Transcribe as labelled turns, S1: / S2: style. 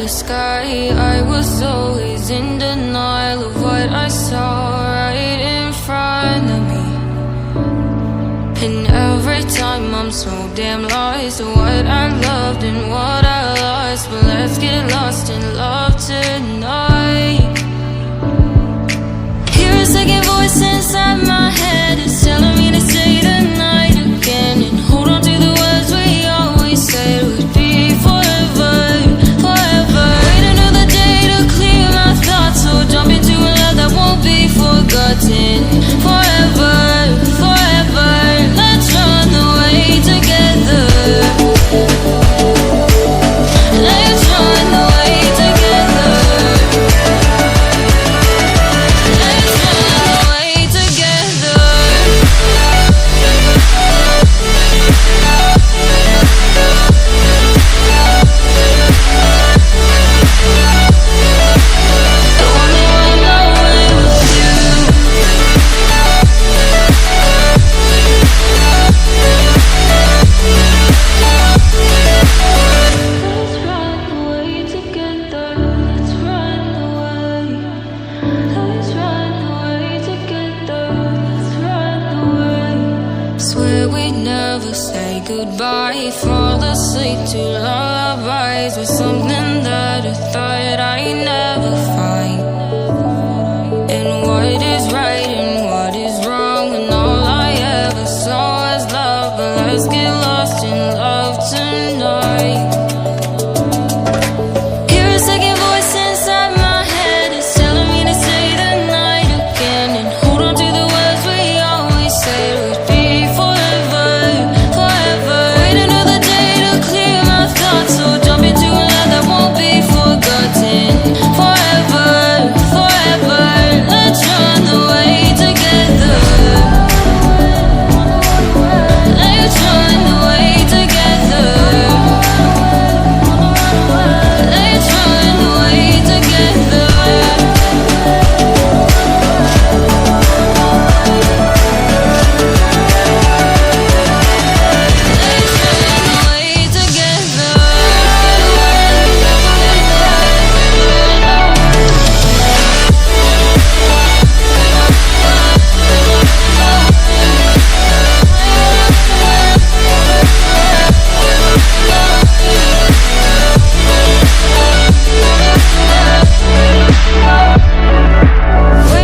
S1: the sky. I was always in denial of what I saw right in front of me. And every time I'm so damn lost to what I loved and what I lost. But let's get lost in love tonight. Hear a second voice inside my head. It's telling me to stay the night again and hold on to the words we always said would be forever, forever. Wait another day to clear my thoughts, so jump into a love that won't be forgotten. Forever, forever. Let's run away together. Let's run away together. Let's run away together. I wanna run away with you. Let's run away together. Let's run away. Let's run away together. Let's run away. Swear we'd never say goodbye. Fall asleep to lullabies with something that I thought I never